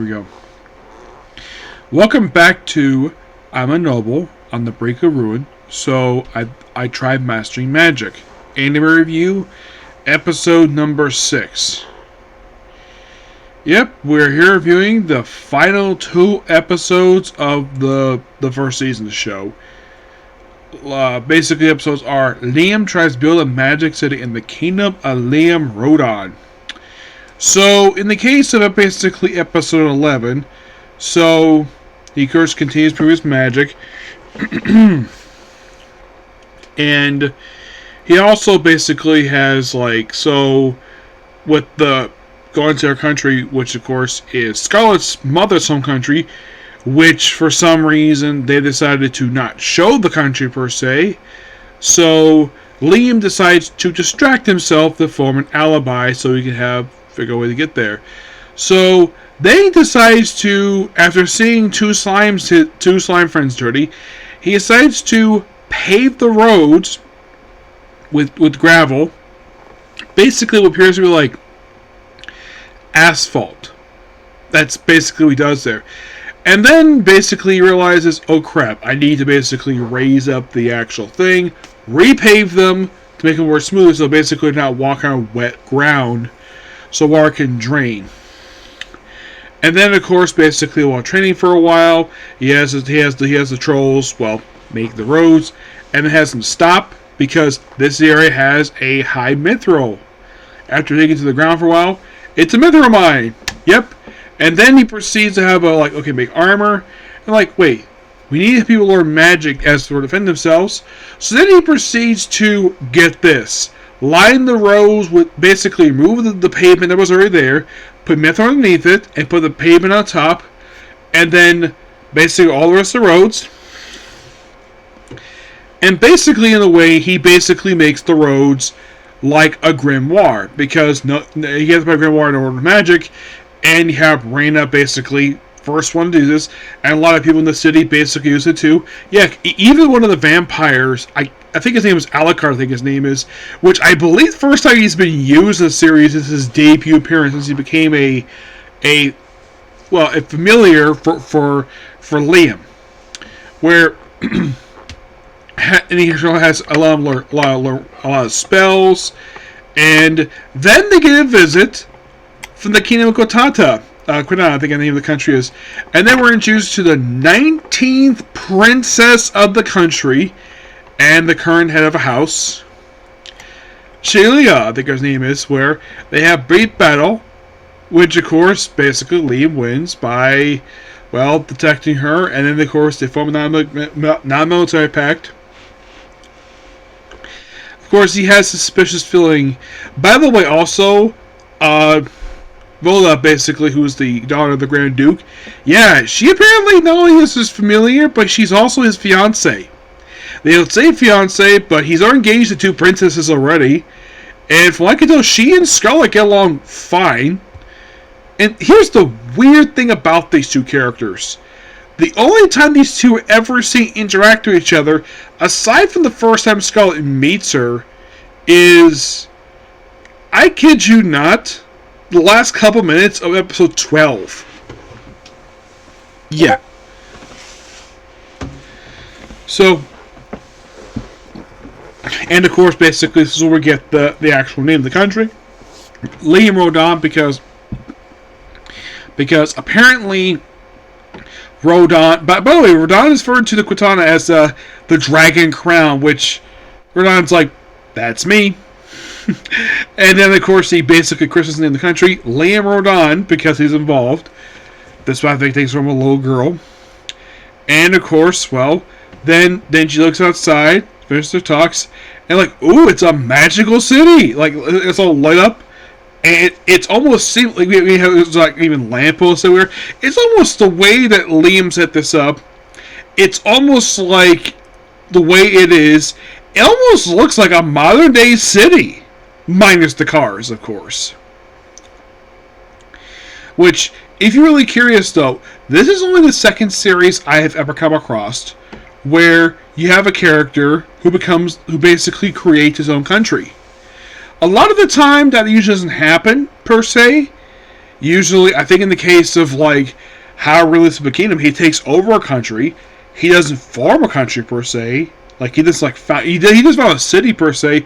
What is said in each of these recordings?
We go. Welcome back to I'm a Noble on the Brink of Ruin. So I tried mastering magic. Anime review, episode number 6. Yep, we're here reviewing the final 2 episodes of the first season of the show. Basically, episodes are Liam tries to build a magic city in the kingdom of Liam Rodon. So, in the case of basically episode 11, so he of course continues previous magic, and he also basically has with the going to our country, which of course is Scarlett's mother's home country, which for some reason they decided to not show the country per se. So Liam decides to distract himself to form an alibi so he can figure a way to get there. So then he decides to, after seeing two slime friends dirty, he decides to pave the roads with gravel. Basically what appears to be like asphalt. That's basically what he does there. And then basically he realizes, oh crap, I need to basically raise up the actual thing, repave them to make them more smooth, so basically not walk on wet ground so water can drain. And then of course basically while training for a while, he has the trolls, make the roads, and it has them stop because this area has a high mithril. After digging to the ground for a while, it's a mithril mine. Yep. And then he proceeds to make armor. And wait, we need people to learn magic as to defend themselves. So then he proceeds to, get this, line the roads with, basically remove the pavement that was already there, put mithril underneath it, and put the pavement on top, and then basically all the rest of the roads. And basically in a way, he basically makes the roads like a grimoire, because he has to put a grimoire in order of magic, and you have Reyna basically first one to do this, and a lot of people in the city basically use it too. Yeah, even one of the vampires, I think his name is Alucard, I think his name is, which I believe the first time he's been used in the series is his debut appearance, since he became a familiar for Liam, where and he has a lot of spells, and then they get a visit from the Kingdom of Quitata, I think the name of the country is, and then we're introduced to the 19th princess of the country, and the current head of a house, Shelia, I think her name is, where they have brief battle, which of course basically Liam wins by, detecting her, and then of course they form a non-military pact. Of course, he has a suspicious feeling. By the way, also, Vola, basically, who's the daughter of the Grand Duke, yeah, she apparently not only is his familiar, but she's also his fiancée. They don't say fiancé, but he's already engaged to 2 princesses already. And from what I can tell, she and Scarlett get along fine. And here's the weird thing about these 2 characters. The only time these 2 are ever seen interact with each other, aside from the first time Scarlett meets her, is, I kid you not, the last couple minutes of episode 12. Yeah. So, and of course, basically, this is where we get the actual name of the country, Liam Rodon, because apparently Rodon, by the way, Rodon is referred to the Quitata as the Dragon Crown, which Rodon's like, that's me. And then, of course, he basically christens the name of the country Liam Rodon because he's involved. That's why I think things from a little girl. And of course, then she looks outside, finishes her talks, and ooh, it's a magical city. It's all lit up, and it's almost seems like we have even lampposts everywhere. It's almost the way that Liam set this up. It's almost like the way it is. It almost looks like a modern day city. Minus the cars, of course. Which, if you're really curious though, this is only the second series I have ever come across where you have a character who basically creates his own country. A lot of the time that usually doesn't happen, per se. Usually, I think in the case of like how realistic the kingdom, he takes over a country. He doesn't form a country per se. Like he doesn't he doesn't found a city per se,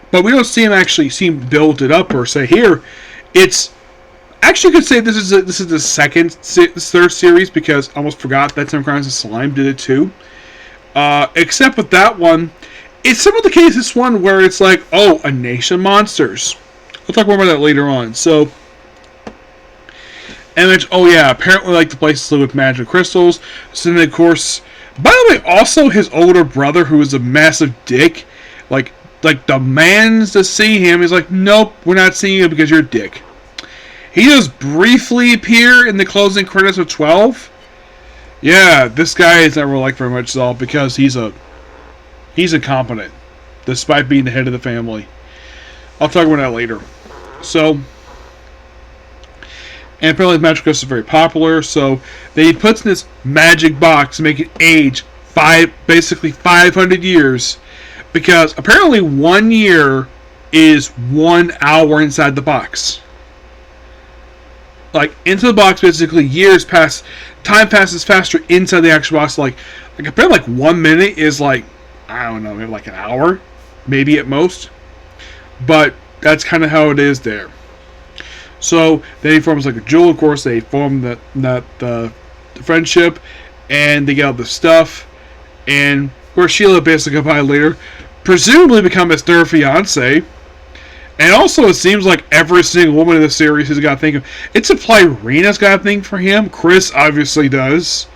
but we don't see him actually build it up per se. Here, it's actually could say this is the third series because I almost forgot that Tim Crimes and Slime did it too. Except with that one, it's similar to the case this one where it's like, oh, a nation of monsters. We'll talk more about that later on. So. And then, oh yeah, apparently like the place is filled with magic crystals. So then of course, by the way, also his older brother, who is a massive dick, like demands to see him. He's like, nope, we're not seeing you because you're a dick. He does briefly appear in the closing credits of 12. Yeah, this guy is never liked very much at all because he's incompetent, despite being the head of the family. I'll talk about that later. So. And apparently magic crystals are very popular, so they puts in this magic box to make it age basically 500 years, because apparently 1 year is 1 hour inside the box. Like into the box, basically years pass, time passes faster inside the actual box. Like apparently 1 minute is like, I don't know, maybe like an hour, maybe at most. But that's kind of how it is there. So then he forms like a jewel. Of course, they form the friendship, and they get all the stuff. And of course, Sheila basically by later, presumably become his third fiance. And also, it seems like every single woman in the series has got to think of. It's implied Rena's got a thing for him. Chris obviously does,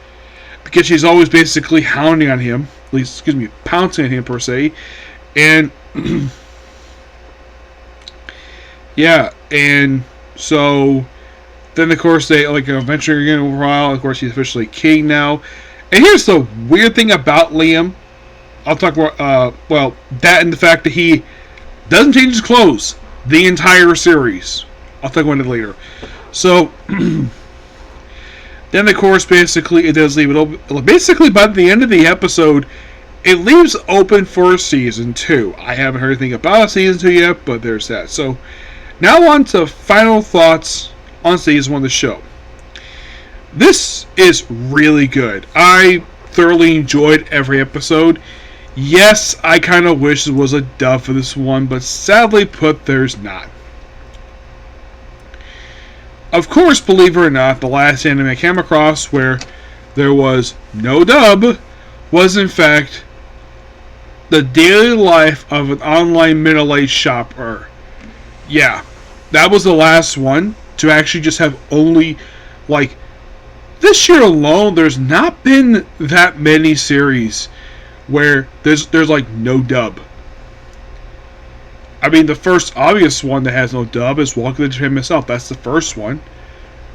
because she's always basically hounding on him. At least, pouncing on him per se. And yeah, and. So, then of course they eventually again a while. Of course he's officially king now. And here's the weird thing about Liam. I'll talk about that and the fact that he doesn't change his clothes the entire series. I'll talk about it later. So, then of course basically it does leave it open. Basically by the end of the episode, it leaves open for season 2. I haven't heard anything about season 2 yet, but there's that. So. Now on to final thoughts on season 1 of the show. This is really good. I thoroughly enjoyed every episode. Yes, I kind of wish there was a dub for this one, but sadly put, there's not. Of course, believe it or not, the last anime I came across where there was no dub was in fact the daily life of an online middle-aged shopper. Yeah. That was the last one to actually just have only, like, this year alone, there's not been that many series where there's like no dub. I mean, the first obvious one that has no dub is Welcome to Japan myself. That's the first one.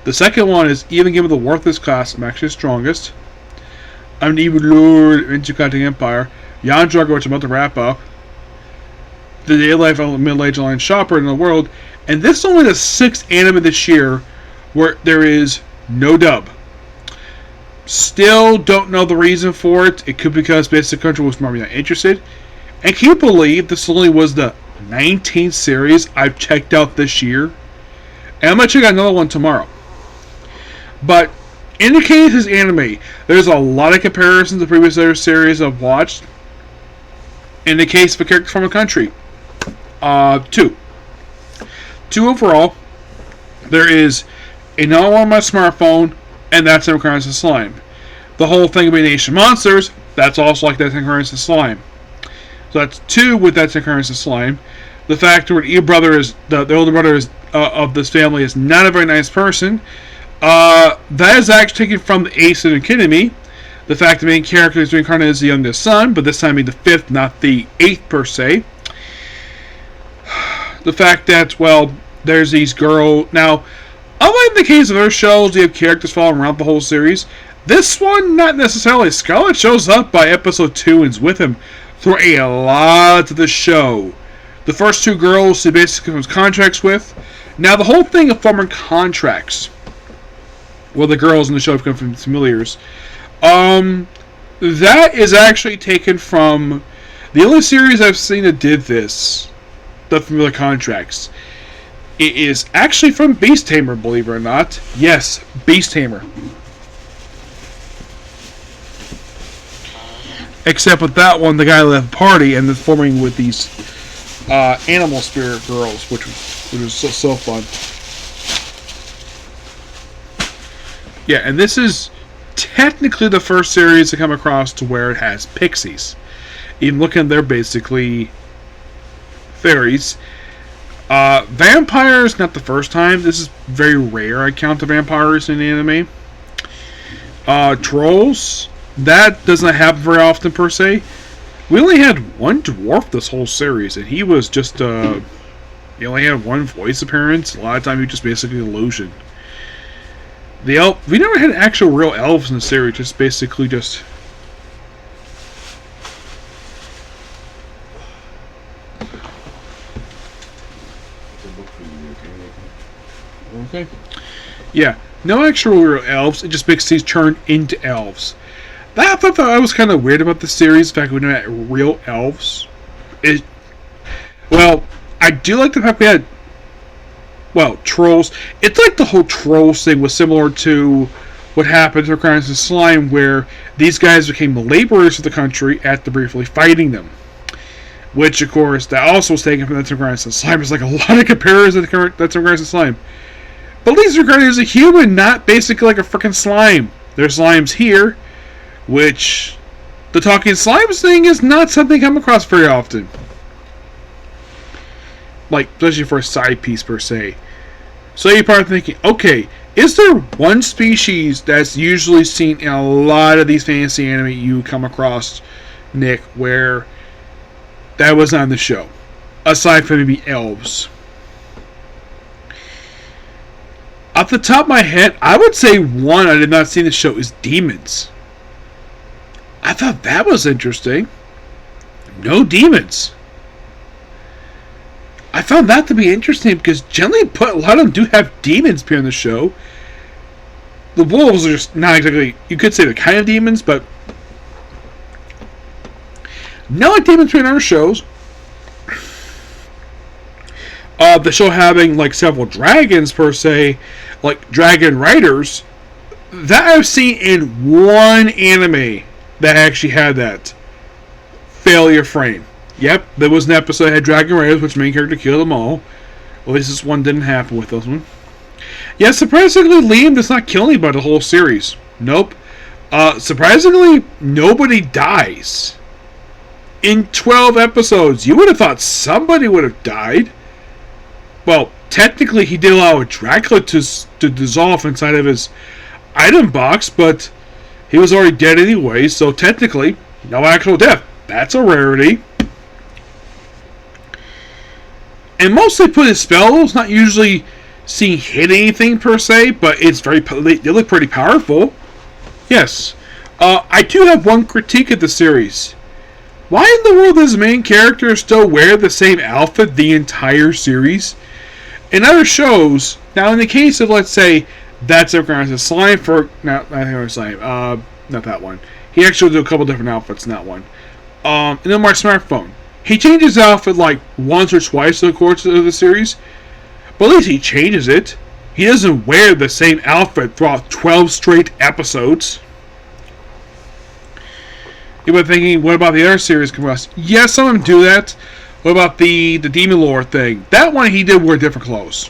The second one is even given the Worthless Class, I'm actually the strongest. I'm the Evil Lord of Intercontinental Empire. Yandra, which I'm about to wrap up. The daily life of a middle-aged online shopper in the world. And this is only the 6th anime this year where there is no dub. Still don't know the reason for it. It could be because Basic Country was probably not interested. And can you believe this only was the 19th series I've checked out this year? And I'm going to check out another one tomorrow. But in the case of this anime, there's a lot of comparisons to previous other series I've watched. In the case of a character from a country. 2. 2 overall. There is a novel on my smartphone, and that's Tim Crimes and Slime. The whole thing about Nation Monsters, that's also like that Tim Crimes and Slime. So that's 2 with that Tim Crimes and Slime. The fact that the older brother is of this family is not a very nice person. That is actually taken from the Ace and Academy. The fact the main character is reincarnated as the youngest son, but this time being the 5th, not the 8th per se. The fact that, well, there's these girls. Now, unlike the case of other shows, you have characters following around the whole series. This one, not necessarily. Scarlet shows up by episode 2 and is with him through a lot of the show. The first 2 girls he basically comes contracts with. Now, the whole thing of forming contracts. Well, the girls in the show become familiars. That is actually taken from the only series I've seen that did this. The familiar contracts. It is actually from Beast Tamer, believe it or not. Yes, Beast Tamer. Except with that one, the guy left the party and is forming with these animal spirit girls, which was so fun. Yeah, and this is technically the first series to come across to where it has pixies. Even looking, they're basically fairies. Vampires, not the first time. This is very rare I count the vampires in anime. Trolls, that doesn't happen very often per se. We only had one dwarf this whole series, and he was just, he only had one voice appearance. A lot of time he was just basically an illusion. We never had actual real elves in the series, just basically just... Okay. Yeah, no actual real elves, it just makes these turn into elves. I thought that was kind of weird about the series, the fact we didn't have real elves. Well, I do like the fact we had, well, trolls. It's like the whole trolls thing was similar to what happened to Crimes of Slime, where these guys became the laborers of the country after briefly fighting them. Which, of course, that also was taken from the Crimes of Slime. There's like a lot of comparisons to the Crimes of Slime. But at least regarded as a human, not basically like a freaking slime. There's slimes here, which the talking slimes thing is not something I come across very often. Like, especially for a side piece per se. So you're probably thinking, okay, is there one species that's usually seen in a lot of these fantasy anime you come across, Nick, where that was on the show? Aside from maybe elves. Off the top of my head, I would say one I did not see in the show is demons. I thought that was interesting. No demons. I found that to be interesting because generally a lot of them do have demons appear in the show. The wolves are just not exactly, you could say they're kind of demons, but not like demons appear in our shows. The show having like several dragons per se, like dragon riders, that I've seen in one anime that actually had that failure frame. Yep, there was an episode that had dragon riders, which the main character killed them all. At least this one didn't happen with this one. Yeah, surprisingly, Liam does not kill anybody the whole series. Nope. Surprisingly, nobody dies. In 12 episodes, you would have thought somebody would have died. Well, technically, he did allow a Dracula to dissolve inside of his item box, but he was already dead anyway, so technically, no actual death. That's a rarity. And mostly put his spells, not usually seen hit anything per se, but it's they look pretty powerful. Yes. I do have one critique of the series. Why in the world does the main character still wear the same outfit the entire series? In other shows, now in the case of, let's say, that's a Slime for, not Slime, not that one. He actually did a couple different outfits in that one. And then my smartphone. He changes his outfit like once or twice in the course of the series, but at least he changes it. He doesn't wear the same outfit throughout 12 straight episodes. You were thinking, what about the other series? Yes, some of them do that. What about the Demon Lord thing? That one he did wear different clothes.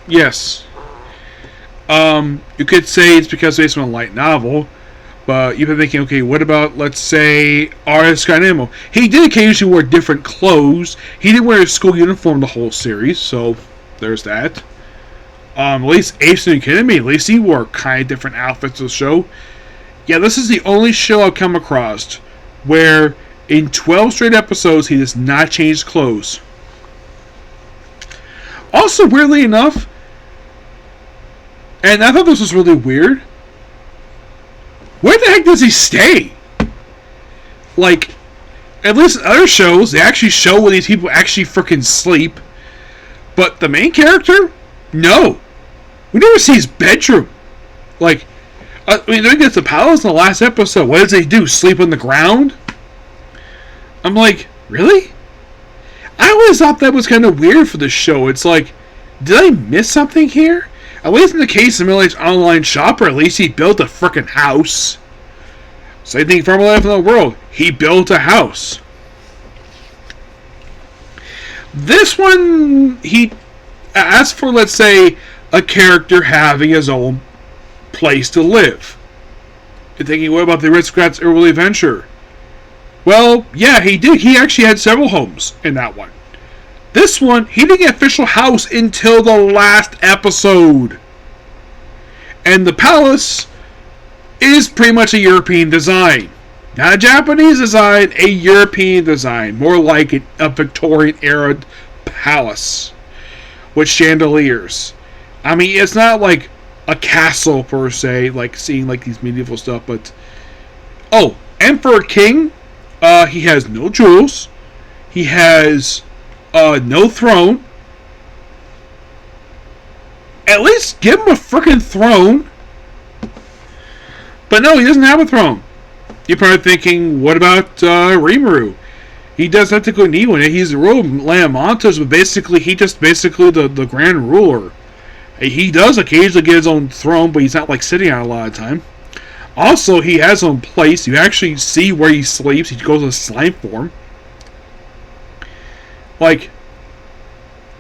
Yes. You could say it's because it's based on a light novel, but you've been thinking, okay, what about, let's say, R.S. Nemo? He did occasionally wear different clothes. He didn't wear his school uniform the whole series, so there's that. At least Ace Academy, at least he wore kind of different outfits to the show. Yeah, this is the only show I've come across where in 12 straight episodes he does not change his clothes. Also, weirdly enough, and I thought this was really weird, where the heck does he stay? Like, at least in other shows, they actually show where these people actually freaking sleep. But the main character? No. We never see his bedroom. Like, I mean, he gets the palace in the last episode. What does he do? Sleep on the ground? I'm like, really? I always thought that was kind of weird for this show. It's like, Did I miss something here? At least in the case of Middle-aged online shopper, at least he built a frickin' house. Same thing for Life in the World. He built a house. This one, as for, let's say, a character having his own place to live. You're thinking, what about the Aristocrats' early adventure? Well, yeah, he did. He actually had several homes in that one. This one, he didn't get an official house until the last episode. And the palace is pretty much a European design. Not a Japanese design, a European design. More like a Victorian-era palace with chandeliers. I mean, it's not like a castle, per se, like seeing like these medieval stuff, but... Oh, Emperor King, he has no jewels. He has... no throne. At least give him a freaking throne. But no, he doesn't have a throne. You're probably thinking, what about Rimuru? He doesn't technically need one. He's the ruler of Land Montes, but basically, he just basically the grand ruler. He does occasionally get his own throne, but he's not like sitting on it a lot of time. Also, he has his own place. You actually see where he sleeps. He goes in slime form. Like,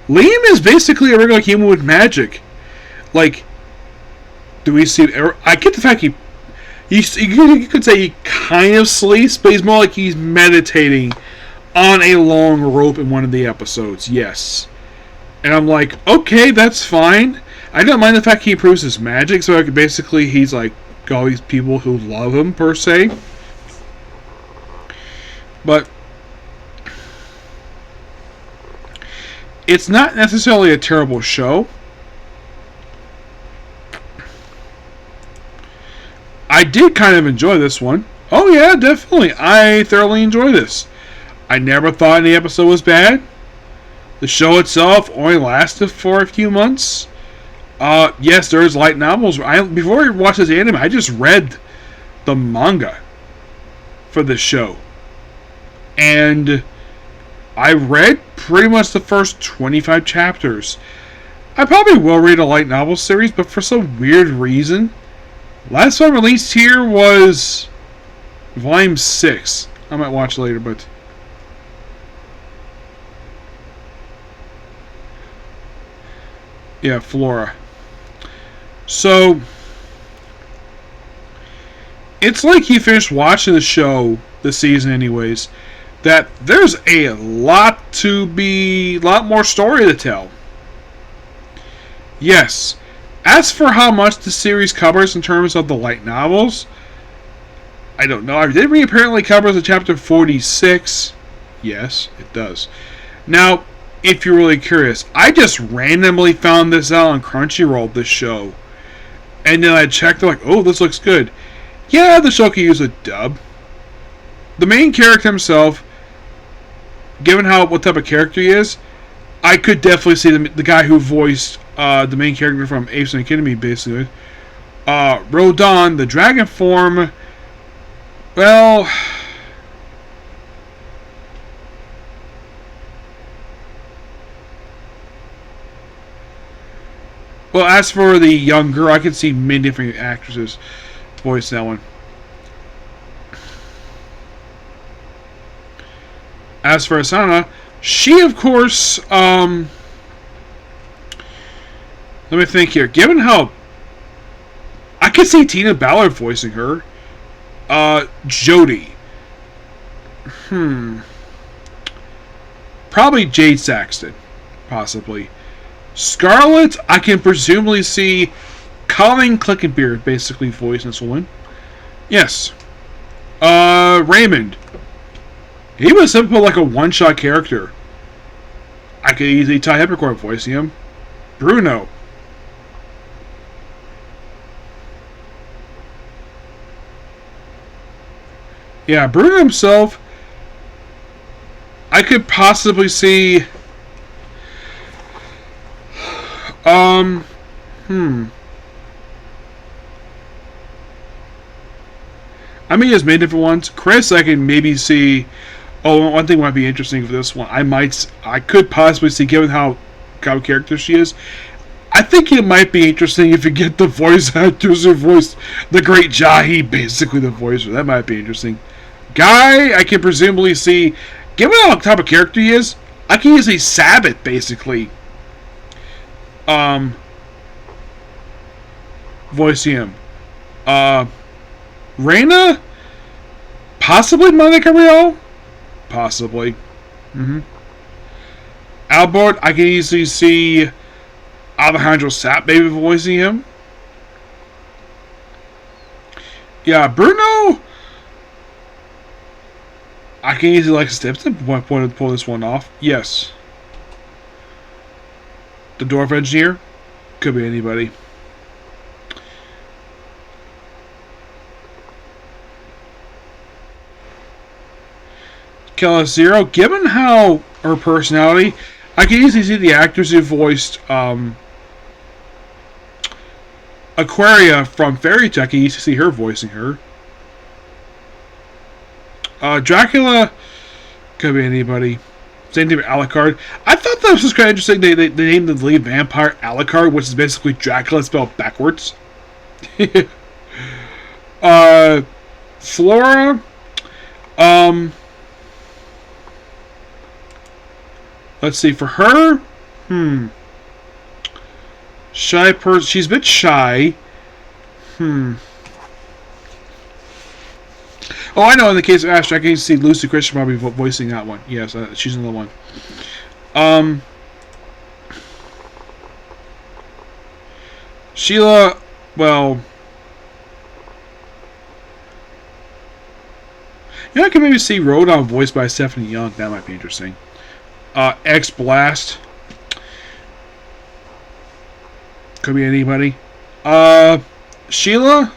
Liam is basically a regular human with magic. Like, do we see... I get the fact you could say he kind of sleeps, but he's more like he's meditating on a long rope in one of the episodes. Yes. And I'm like, okay, that's fine. I don't mind the fact he improves his magic, so basically he's like all these people who love him, per se. But it's not necessarily a terrible show. I did kind of enjoy this one. Oh yeah, definitely. I thoroughly enjoy this. I never thought any episode was bad. The show itself only lasted for a few months. Yes, there's light novels. Before I watched this anime, I just read the manga for this show. And I read pretty much the first 25 chapters. I probably will read a light novel series, but for some weird reason, last one released here was Volume 6. I might watch later, but... yeah, Flora. So, it's like you finished watching the show this season anyways, that there's a lot more story to tell. Yes. As for how much the series covers in terms of the light novels, I don't know. I did read apparently covers the chapter 46. Yes, it does. Now, if you're really curious, I just randomly found this out on Crunchyroll, this show. And then I checked, like, oh, this looks good. Yeah, the show could use a dub. The main character himself, given what type of character he is, I could definitely see the guy who voiced the main character from Apes and Academy, basically. Rodon, the dragon form, well... well, as for the young girl, I can see many different actresses voice that one. As for Asana, she, of course, let me think here. Given how... I could see Tina Ballard voicing her. Jodie. Probably Jade Saxton. Possibly. Scarlet, I can presumably see Colin Clickenbeard basically voicing this one. Yes. Raymond. He was simple like a one-shot character. I could easily Ty Hepburn voicing him. Bruno. Yeah, Bruno himself, I could possibly see... I mean, there's many different ones. Chris, I can maybe see... oh, one thing might be interesting for this one. I could possibly see, given how kind of character she is. I think it might be interesting if you get the voice actors who voiced the great Jahi, basically the voicer. That might be interesting. Guy, I can presumably see, given how type of character he is, I can easily Sabbath, basically. Voicing him. Reina? Possibly Monica Real? Possibly. Albert, I can easily see Alejandro Sapp maybe voicing him. Yeah, Bruno. I can easily like steps to pull this one off. Yes. The dwarf engineer? Could be anybody. Kella Zero, given how her personality, I can easily see the actors who voiced Aquaria from Fairy Tale. I can easily see her voicing her. Dracula, could be anybody. Same thing with Alucard. I thought that was kind of interesting. They named the lead vampire Alucard, which is basically Dracula spelled backwards. Flora, let's see, for her, shy person. She's a bit shy. Oh, I know. In the case of Astra, I can see Lucy Christian probably voicing that one. Yes, she's another one. Sheila, well, I can maybe see Rodon voiced by Stephanie Young. That might be interesting. X Blast, could be anybody. Sheila,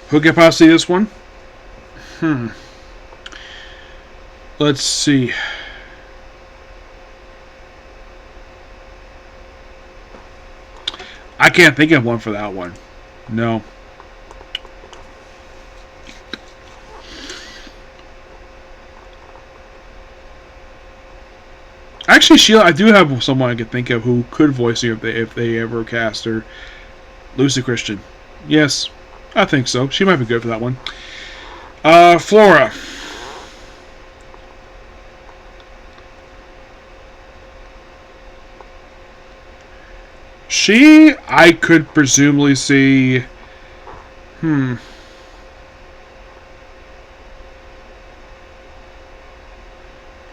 Who could possibly this one? Let's see. I can't think of one for that one. No. Actually, Sheila, I do have someone I could think of who could voice her if they ever cast her. Lucy Christian. Yes, I think so. She might be good for that one. Flora. I could presumably see...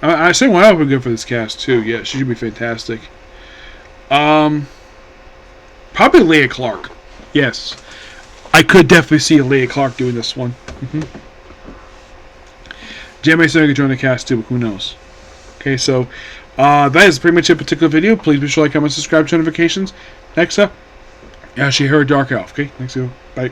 I say one would be good for this cast, too. Yeah, she should be fantastic. Probably Leah Clark. Yes. I could definitely see Leah Clark doing this one. Jamie Sarah could join the cast, too, but who knows? Okay, so... that is pretty much a particular video. Please be sure to like, comment, subscribe, notifications. Next up, Ashley Her Dark Elf. Okay, thanks, you. Bye.